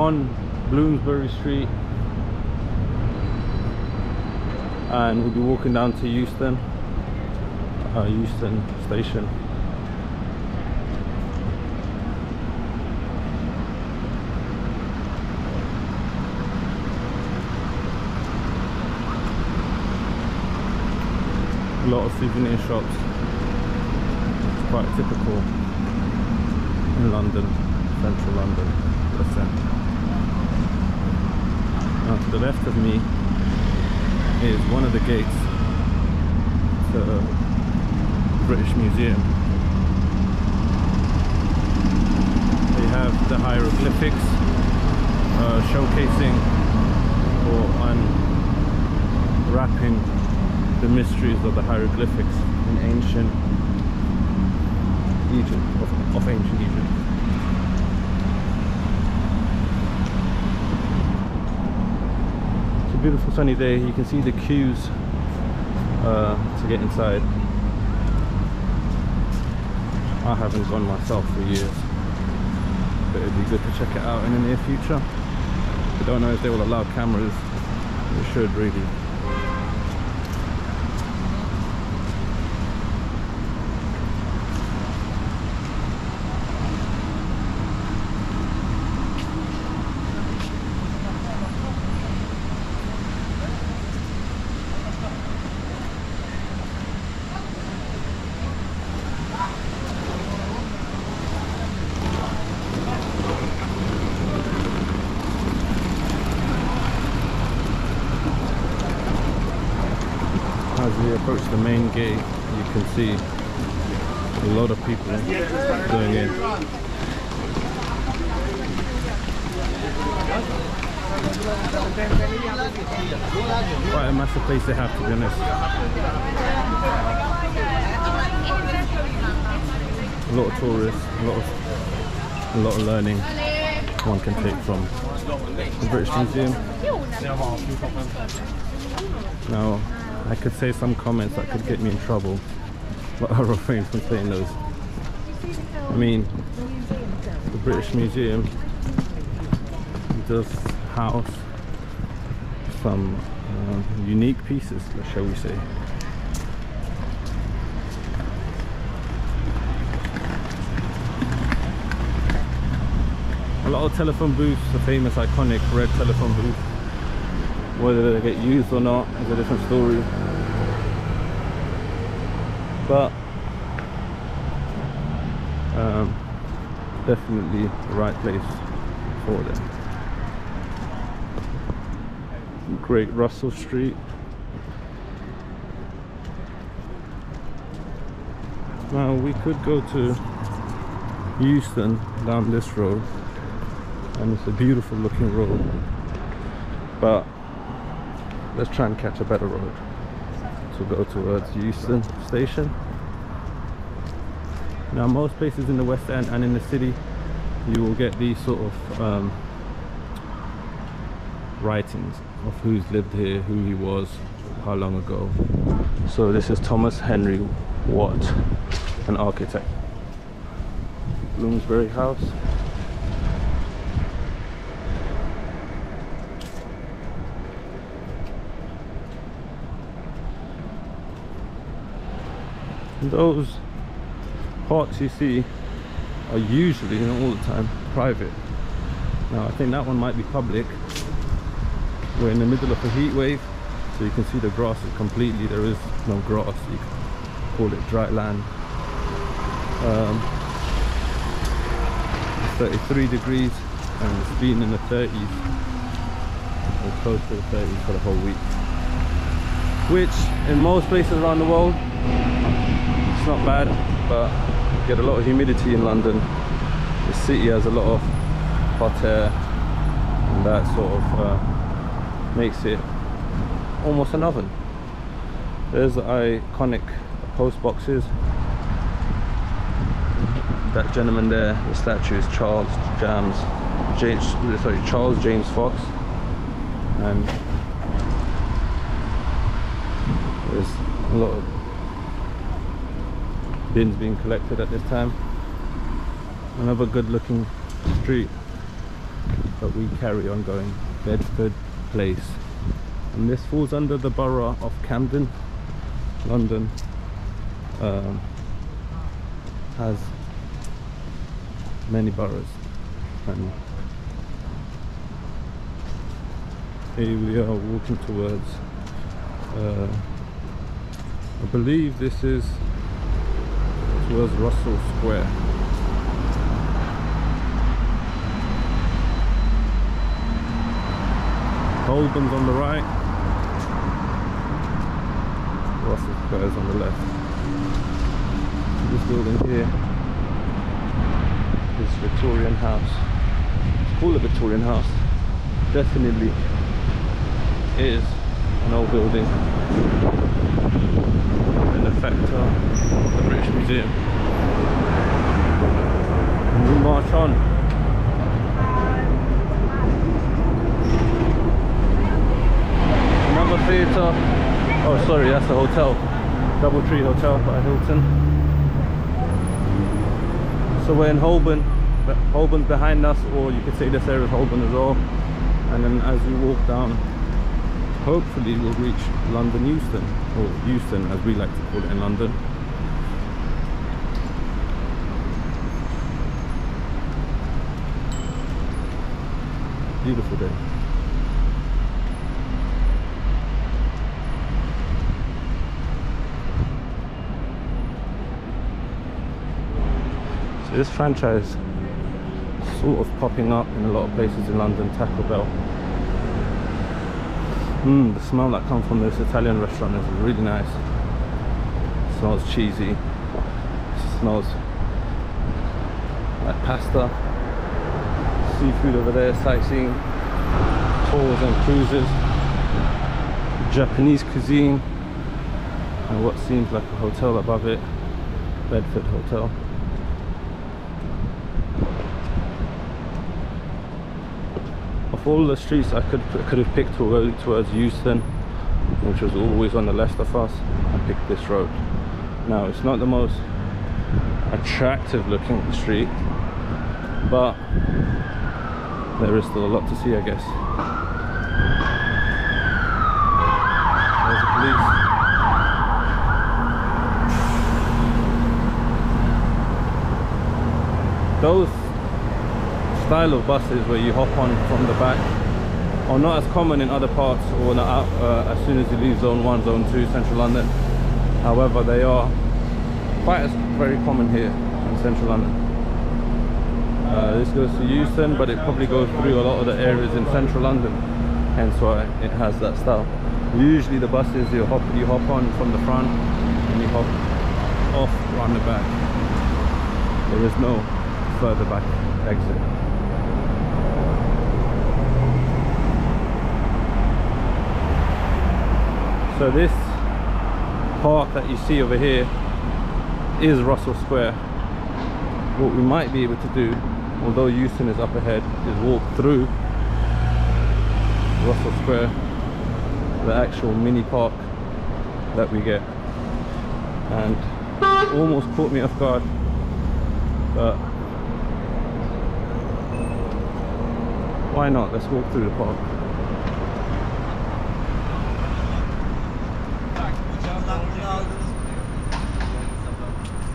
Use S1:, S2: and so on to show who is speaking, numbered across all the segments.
S1: on Bloomsbury Street, and we'll be walking down to Euston station. A lot of souvenir shops. It's quite typical in London, central London, West End. Now to the left of me is one of the gates to the British Museum. They have the hieroglyphics showcasing or unwrapping the mysteries of the hieroglyphics in ancient Egypt, of ancient Egypt. It's a beautiful sunny day. You can see the queues to get inside. I haven't gone myself for years, but it'd be good to check it out in the near future. I don't know if they will allow cameras. They should really. As we approach the main gate, you can see a lot of people going in. Quite a massive place they have, to be honest. A lot of tourists, a lot of learning one can take from the British Museum. Now, I could say some comments that could get me in trouble, but I'll refrain from saying those. I mean, the British Museum does house some unique pieces, shall we say. A lot of telephone booths, the famous iconic red telephone booth. Whether they get used or not is a different story, but definitely the right place for them. Great Russell Street. Now we could go to Euston down this road, and it's a beautiful looking road, but let's try and catch a better road to go towards Euston station. Now most places in the West End and in the city, you will get these sort of writings of who's lived here, who he was, how long ago. So this is Thomas Henry Watt, an architect. Bloomsbury House. Those pots you see are usually, not all the time, private. Now I think that one might be public. We're in the middle of a heat wave, so you can see the grass is completely, there is no grass, you can call it dry land. 33 degrees, and it's been in the 30s, or close to the 30s for the whole week, which in most places around the world it's not bad, but you get a lot of humidity in London. The city has a lot of hot air, and that sort of makes it almost an oven. There's the iconic post boxes. That gentleman there, the statue is Charles James Fox, and there's a lot of bins being collected at this time. Another good looking street. but we carry on going. Bedford Place, and this falls under the borough of Camden. London has many boroughs, and here we are walking towards I believe this is towards Russell Square. Holborn's on the right, Russell Square is on the left. This building here is Victorian House. It's called a Victorian House. Definitely is an old building. Benefactor of the British Museum. And we march on. Another theatre. Oh sorry, that's the hotel. Doubletree Hotel by Hilton. So we're in Holborn. Holborn's behind us, or you could say this area is Holborn as well. And then as we walk down, hopefully we'll reach London Euston, or Euston as we like to call it in London. Beautiful day. So this franchise is sort of popping up in a lot of places in London. Taco Bell. The smell that comes from this Italian restaurant is really nice. It smells cheesy. It smells like pasta. Seafood over there, sightseeing, tours and cruises, Japanese cuisine, and what seems like a hotel above it, Bedford Hotel. Of all the streets I could have picked to go towards Euston, which was always on the left of us, I picked this road. Now it's not the most attractive looking street, but there is still a lot to see, I guess. There's the police. Those style of buses where you hop on from the back are not as common in other parts, or not as soon as you leave Zone 1, Zone 2, Central London. However, they are very common here in Central London. This goes to Euston, but it probably goes through a lot of the areas in Central London, hence why it has that style. Usually the buses you hop on from the front and you hop off around the back. There is no further back exit. So this park that you see over here is Russell Square. What we might be able to do, although Euston is up ahead, is walk through Russell Square, the actual mini park that we get. And almost caught me off guard, but why not? Let's walk through the park.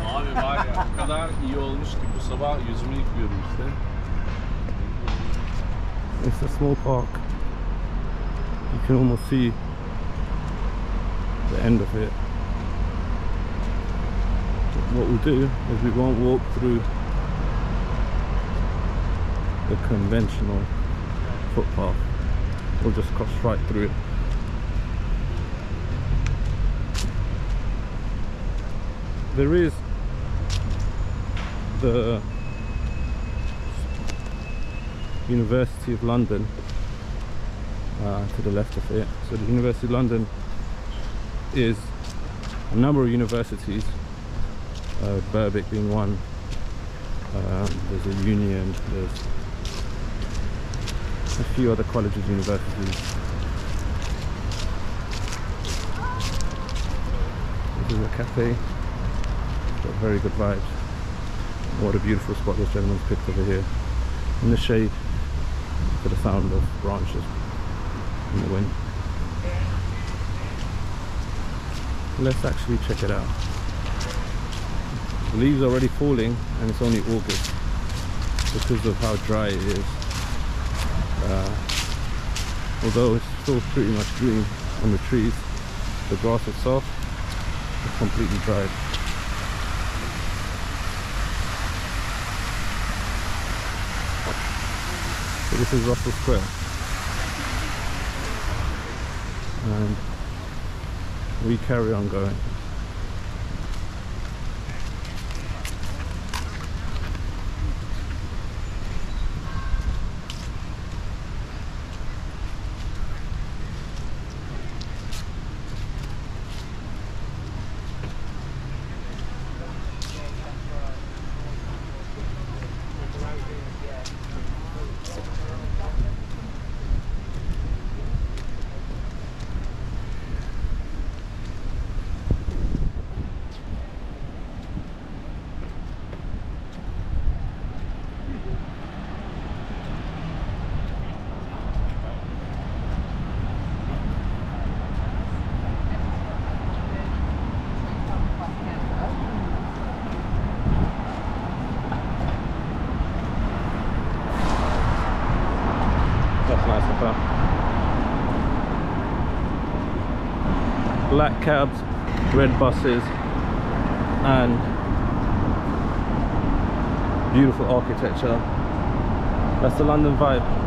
S2: Abi var ya, o kadar iyi olmuş ki bu sabah yüzümü yıkıyorum işte.
S1: It's a small park. You can almost see the end of it. What we'll do is we won't walk through the conventional footpath. We'll just cross right through it. There is the University of London to the left of it. So the University of London is a number of universities, Birkbeck being one. There's a Union, there's a few other colleges, universities. This is a cafe, got very good vibes. What a beautiful spot this gentleman's picked over here in the shade. to the sound of branches in the wind. Let's actually check it out. The leaves are already falling and it's only August because of how dry it is. Although it's still pretty much green on the trees, the grass itself is completely dried. So this is Russell Square, and we carry on going. That's nice and fun. Black cabs, red buses, and beautiful architecture. That's the London vibe.